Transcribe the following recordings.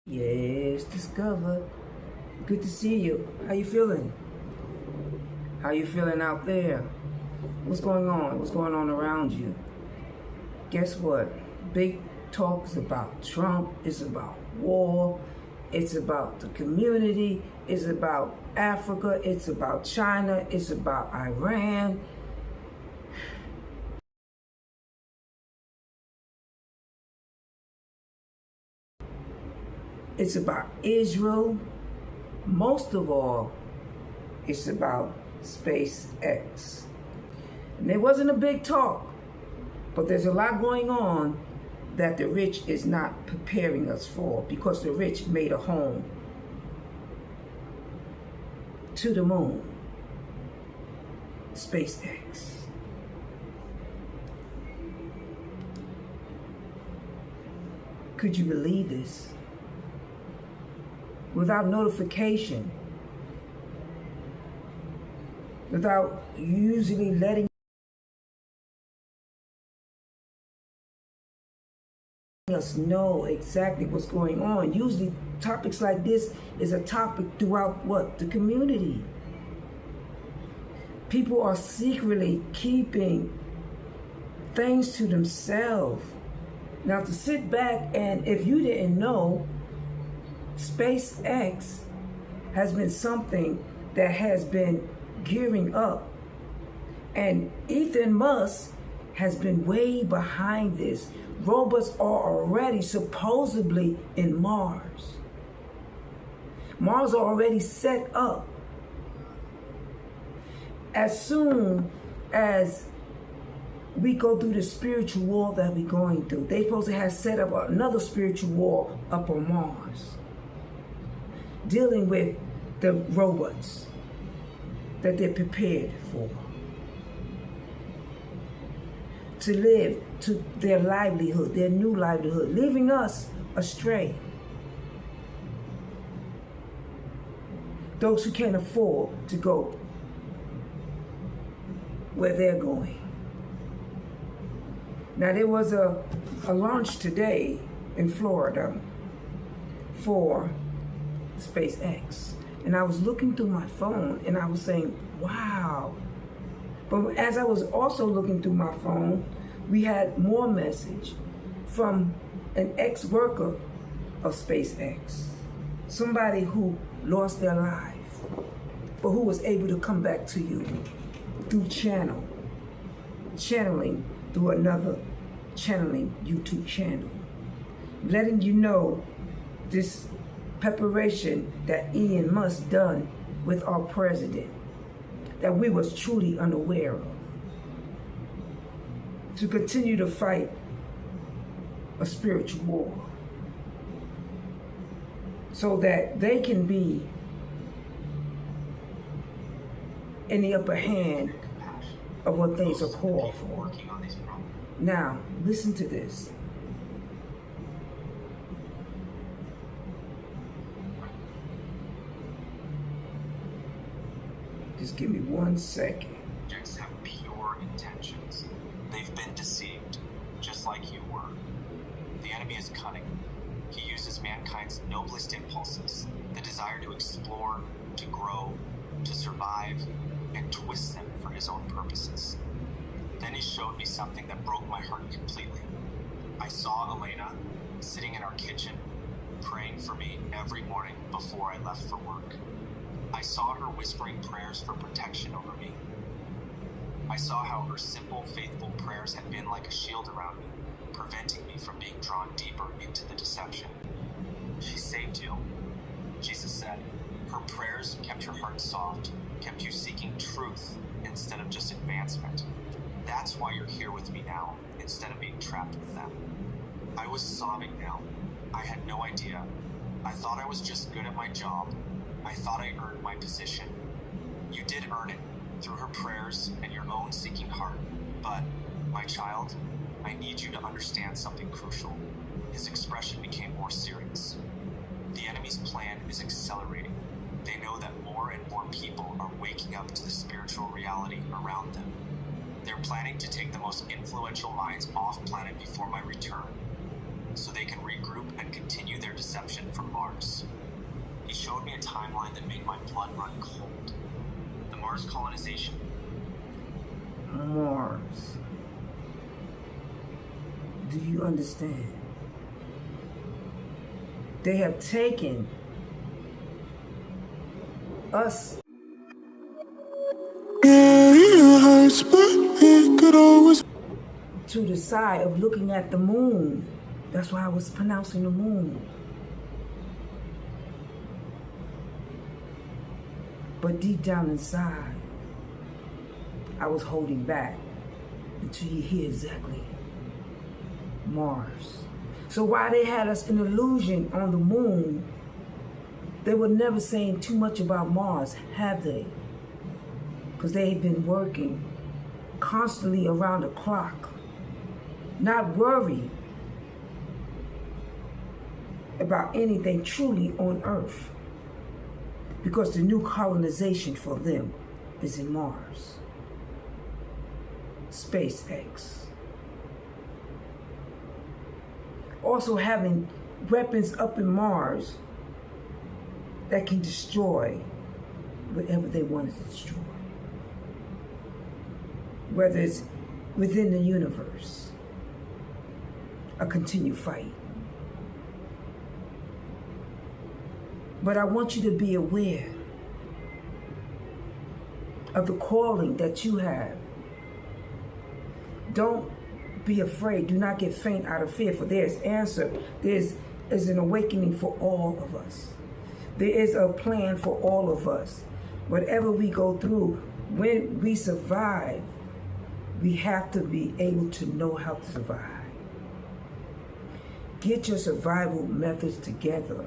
Yes, Discover. Good to see you. How you feeling? How you feeling out there? What's going on? What's going on around you? Guess what? Big talk is about Trump. It's about war. It's about the community. It's about Africa. It's about China. It's about Iran. It's about Israel. Most of all, it's about SpaceX. And there wasn't a big talk, but there's a lot going on that the rich is not preparing us for, because the rich made a home to the moon. SpaceX. Could you believe this? Without notification, without usually letting us know exactly what's going on. Usually topics like this is a topic throughout the community. People are secretly keeping things to themselves. Now, to sit back and, if you didn't know, SpaceX has been something that has been gearing up, and Eton Musk has been way behind this. Robots are already supposedly in Mars. Mars are already set up. As soon as we go through the spiritual war that we're going through, they're supposed to have set up another spiritual war up on Mars, dealing with the robots that they're prepared for, to live to their livelihood, their new livelihood, leaving us astray. Those who can't afford to go where they're going. Now, there was a launch today in Florida for SpaceX. And I was looking through my phone and I was saying, wow. But as I was also looking through my phone, we had more message from an ex-worker of SpaceX. Somebody who lost their life, but who was able to come back to you through channeling through another channeling YouTube channel, letting you know this preparation that Eton Musk done with our president, that we was truly unaware of, to continue to fight a spiritual war, so that they can be in the upper hand of what things are called for. Now, listen to this. Just give me 1 second. Subjects have pure intentions. They've been deceived, just like you were. The enemy is cunning. He uses mankind's noblest impulses, the desire to explore, to grow, to survive, and twist them for his own purposes. Then he showed me something that broke my heart completely. I saw Elena sitting in our kitchen, praying for me every morning before I left for work. I saw her whispering prayers for protection over me. I saw how her simple, faithful prayers had been like a shield around me, preventing me from being drawn deeper into the deception. She saved you. Jesus said, her prayers kept your heart soft, kept you seeking truth instead of just advancement. That's why you're here with me now, instead of being trapped with them. I was sobbing now. I had no idea. I thought I was just good at my job. I thought I earned my position. You did earn it, through her prayers and your own seeking heart. But, my child, I need you to understand something crucial. His expression became more serious. The enemy's plan is accelerating. They know that more and more people are waking up to the spiritual reality around them. They're planning to take the most influential minds off planet before my return. so they can regroup and continue their deception from Mars. He showed me a timeline that made my blood run cold. The Mars colonization. Mars. Do you understand? They have taken us to the side of looking at the moon. That's why I was pronouncing the moon. But deep down inside, I was holding back until you hear exactly Mars. So while they had us in illusion on the moon, they were never saying too much about Mars, have they? Because they had been working constantly around the clock, not worried about anything truly on Earth. Because the new colonization for them is in Mars. SpaceX. Also having weapons up in Mars that can destroy whatever they want to destroy. Whether it's within the universe, a continued fight. But I want you to be aware of the calling that you have. Don't be afraid. Do not get faint out of fear, for there is answer. There is an awakening for all of us. There is a plan for all of us. Whatever we go through, when we survive, we have to be able to know how to survive. Get your survival methods together.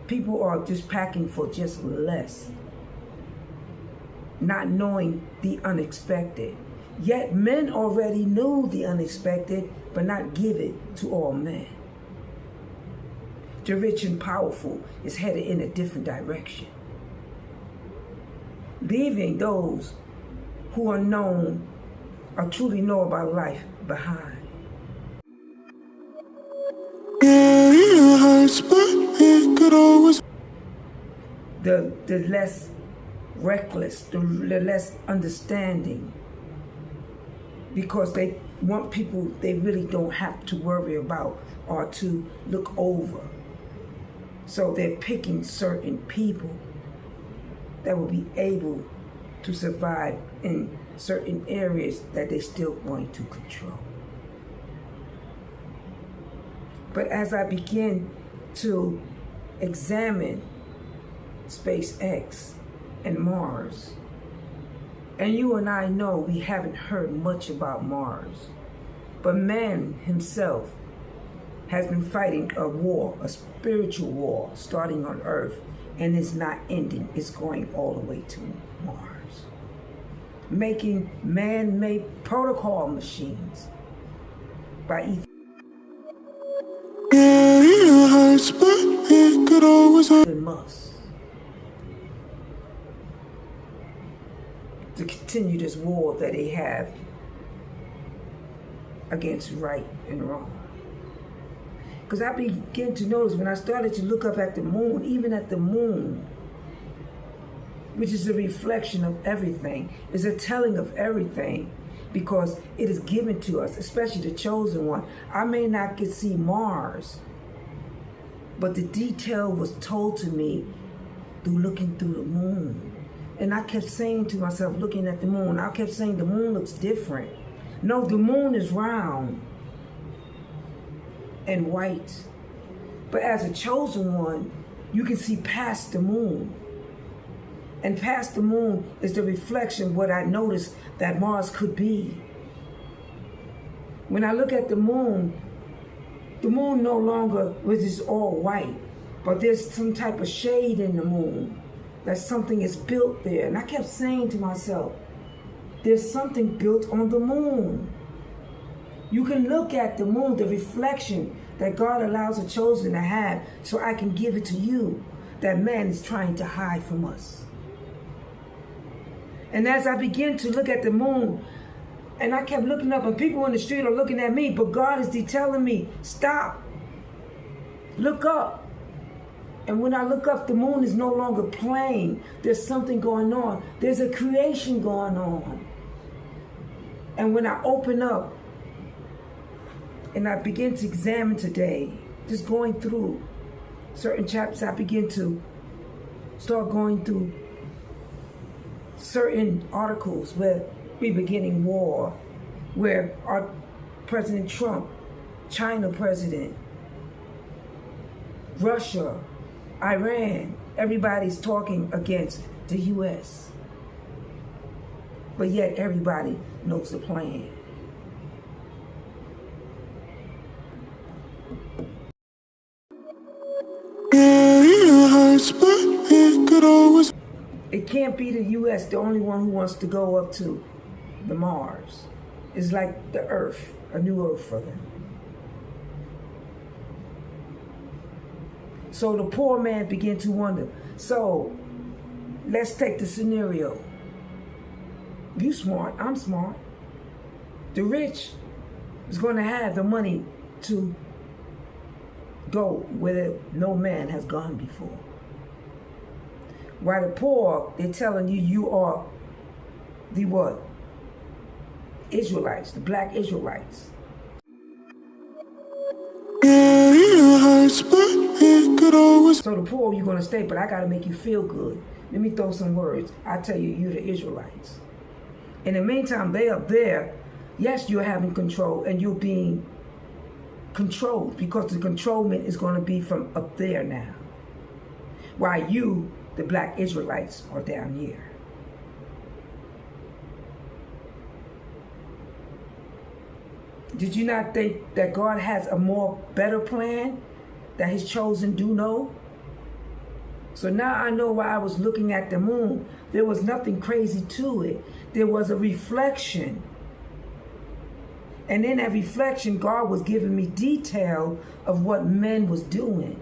People are just packing for just less, not knowing the unexpected. Yet men already knew the unexpected, but not give it to all men. The rich and powerful is headed in a different direction, leaving those who are known or truly know about life behind. The less reckless, the less understanding, because they want people they really don't have to worry about or to look over. So they're picking certain people that will be able to survive in certain areas that they're still going to control. But as I begin to examine SpaceX and Mars, and you and I know we haven't heard much about Mars, but man himself has been fighting a war, a spiritual war, starting on Earth, and it's not ending. It's going all the way to Mars. Making man-made protocol machines by Eton Musk to continue this war that they have against right and wrong. Because I began to notice when I started to look up at the moon, even at the moon, which is a reflection of everything, is a telling of everything, because it is given to us, especially the chosen one. I may not get to see Mars, but the detail was told to me through looking through the moon. And I kept saying to myself, looking at the moon, I kept saying the moon looks different. No, the moon is round and white. But as a chosen one, you can see past the moon. And past the moon is the reflection of what I noticed that Mars could be. When I look at the moon no longer was just all white, but there's some type of shade in the moon. That something is built there. And I kept saying to myself, there's something built on the moon. You can look at the moon, the reflection that God allows a chosen to have, so I can give it to you, that man is trying to hide from us. And as I began to look at the moon, and I kept looking up, and people on the street are looking at me, but God is telling me, stop. Look up. And when I look up, the moon is no longer plain. There's something going on. There's a creation going on. And when I open up and I begin to examine today, just going through certain chapters, I begin to start going through certain articles where we're beginning war, where our President Trump, China president, Russia, Iran, everybody's talking against the U.S. But yet everybody knows the plan. It can't be the U.S. the only one who wants to go up to the Mars. It's like the Earth, a new Earth for them. So the poor man began to wonder. So let's take the scenario. You smart, I'm smart. The rich is going to have the money to go where no man has gone before. While the poor, they're telling you, you are the what? Israelites, the black Israelites. So the poor, you're going to stay, but I got to make you feel good. Let me throw some words. I tell you, you're the Israelites. In the meantime, they up there, yes, you're having control and you're being controlled because the controlment is going to be from up there now. While you, the black Israelites, are down here. Did you not think that God has a more better plan that his chosen do know? So now I know why I was looking at the moon. There was nothing crazy to it. There was a reflection. And in that reflection, God was giving me detail of what men was doing.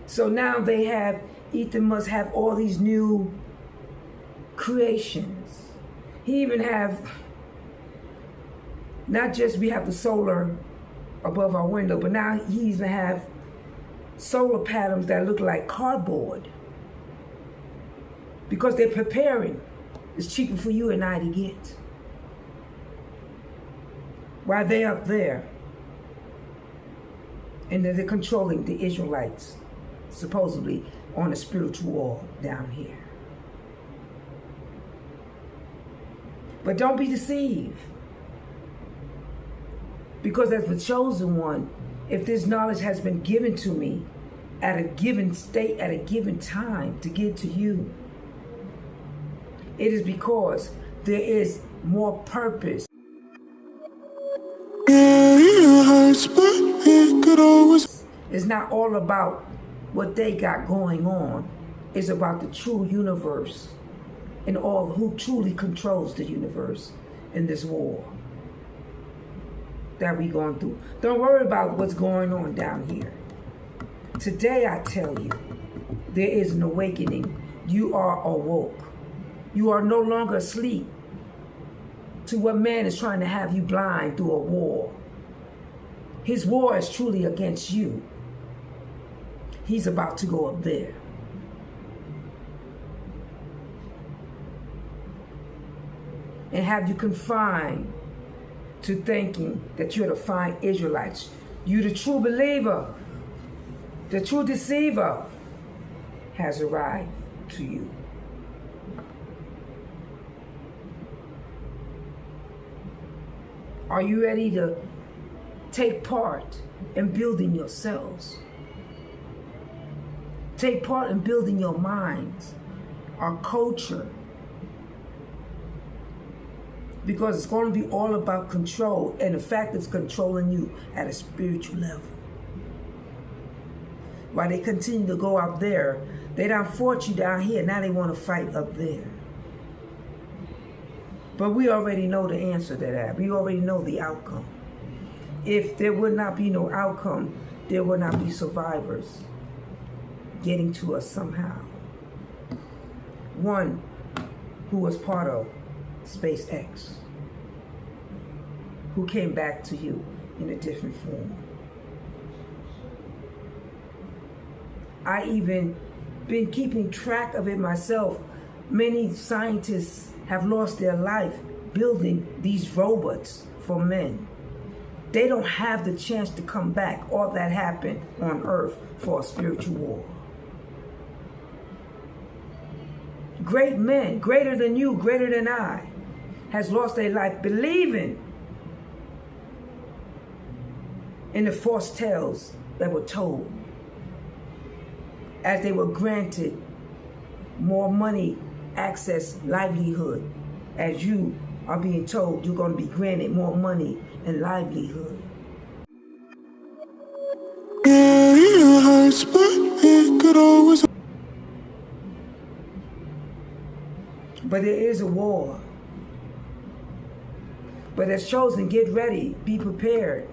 So now they have, Eton Musk have all these new creations. He even have, not just we have the solar above our window, but now he even have solar panels that look like cardboard. Because they're preparing. It's cheaper for you and I to get. While they're up there. And they're controlling the Israelites, supposedly on a spiritual war down here. But don't be deceived. Because as the chosen one, if this knowledge has been given to me at a given state, at a given time to give to you, it is because there is more purpose. It's not all about what they got going on. It's about the true universe and all who truly controls the universe in this war that we're going through. Don't worry about what's going on down here. Today I tell you, there is an awakening. You are awoke. You are no longer asleep to what man is trying to have you blind through a war. His war is truly against you. He's about to go up there. And have you confined to thinking that you're the fine Israelites. You, the true believer, the true deceiver, has arrived to you. Are you ready to take part in building yourselves? Take part in building your minds, our culture. Because it's going to be all about control, and the fact it's controlling you at a spiritual level. While they continue to go out there, they done fought you down here, now they want to fight up there. But we already know the answer to that. We already know the outcome. If there would not be no outcome, there would not be survivors getting to us somehow. One who was part of SpaceX, who came back to you in a different form. I even been keeping track of it myself. Many scientists have lost their life building these robots for men. They don't have the chance to come back. All that happened on earth for a spiritual war. Great men, greater than you, greater than I, has lost their life believing in the false tales that were told, as they were granted more money, access, livelihood, as you are being told you're going to be granted more money and livelihood. Yeah, it hurts, but it could always. But there is a war. But as chosen, get ready, be prepared.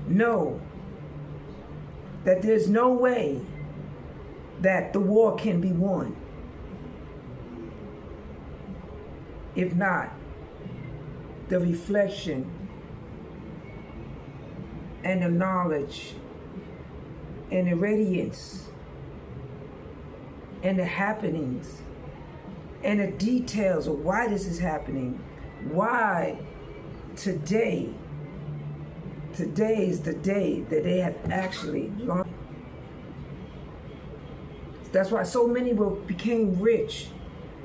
Know that there's no way that the war can be won if not the reflection and the knowledge and the radiance and the happenings and the details of why this is happening, why today is the day that they have actually launched. That's why so many became rich.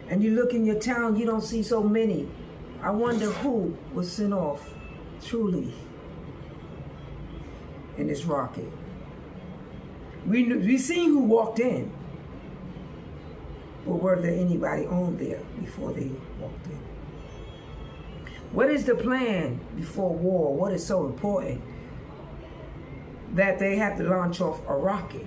And you look in your town, you don't see so many. I wonder who was sent off truly in this rocket. We seen who walked in, but were there anybody on there before they walked in? What is the plan before war? What is so important that they have to launch off a rocket?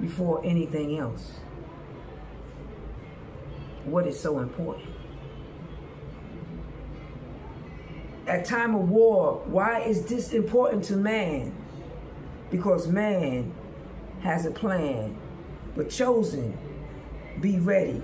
Before anything else. What is so important? At time of war, why is this important to man? Because man has a plan, but chosen, be ready.